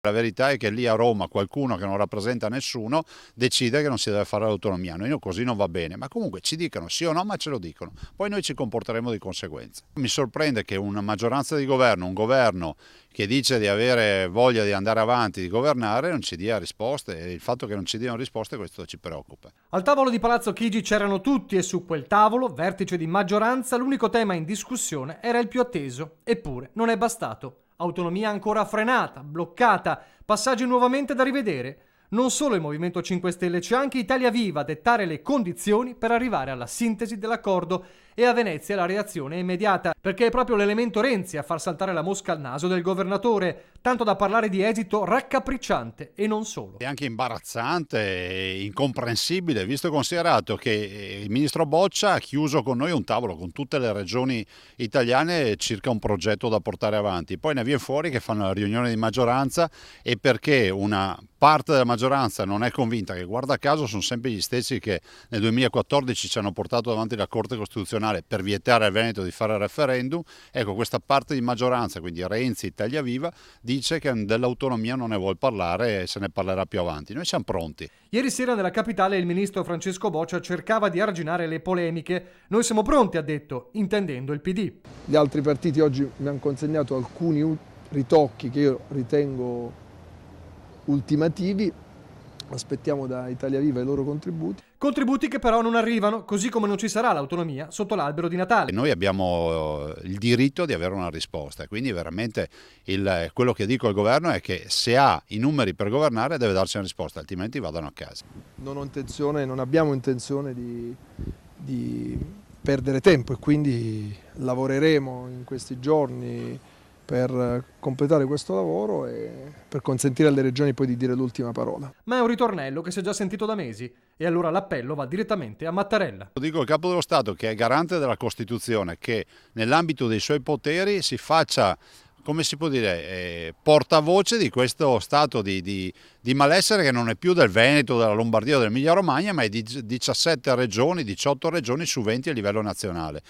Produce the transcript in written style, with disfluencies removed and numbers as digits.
La verità è che lì a Roma qualcuno che non rappresenta nessuno decide che non si deve fare l'autonomia. Noi così non va bene, ma comunque ci dicano sì o no, ma ce lo dicono. Poi noi ci comporteremo di conseguenza. Mi sorprende che una maggioranza di governo, un governo che dice di avere voglia di andare avanti, di governare, non ci dia risposte, e il fatto che non ci diano risposte questo ci preoccupa. Al tavolo di Palazzo Chigi c'erano tutti e su quel tavolo, vertice di maggioranza, l'unico tema in discussione era il più atteso. Eppure non è bastato. Autonomia ancora frenata, bloccata, passaggi nuovamente da rivedere. Non solo il Movimento 5 Stelle, c'è anche Italia Viva a dettare le condizioni per arrivare alla sintesi dell'accordo, e a Venezia la reazione è immediata, perché è proprio l'elemento Renzi a far saltare la mosca al naso del governatore, tanto da parlare di esito raccapricciante e non solo. È anche imbarazzante e incomprensibile, visto e considerato che il ministro Boccia ha chiuso con noi un tavolo con tutte le regioni italiane circa un progetto da portare avanti. Poi ne viene fuori che fanno la riunione di maggioranza, e perché una parte della maggioranza non è convinta, che guarda caso sono sempre gli stessi che nel 2014 ci hanno portato davanti la Corte Costituzionale per vietare al Veneto di fare il referendum. Ecco, questa parte di maggioranza, quindi Renzi, Italia Viva, dice che dell'autonomia non ne vuol parlare e se ne parlerà più avanti. Noi siamo pronti. Ieri sera nella capitale il ministro Francesco Boccia cercava di arginare le polemiche. Noi siamo pronti, ha detto, intendendo il PD. Gli altri partiti oggi mi hanno consegnato alcuni ritocchi che io ritengo ultimativi. Aspettiamo da Italia Viva i loro contributi. Contributi che però non arrivano, così come non ci sarà l'autonomia sotto l'albero di Natale. Noi abbiamo il diritto di avere una risposta, quindi veramente quello che dico al governo è che se ha i numeri per governare deve darci una risposta, altrimenti vadano a casa. Non abbiamo intenzione di perdere tempo, e quindi lavoreremo in questi giorni per completare questo lavoro e per consentire alle regioni poi di dire l'ultima parola. Ma è un ritornello che si è già sentito da mesi, e allora l'appello va direttamente a Mattarella. Lo dico al Capo dello Stato, che è garante della Costituzione, che nell'ambito dei suoi poteri si faccia, come si può dire, portavoce di questo stato di malessere che non è più del Veneto, della Lombardia o dell'Emilia Romagna, ma è di 17 regioni, 18 regioni su 20 a livello nazionale.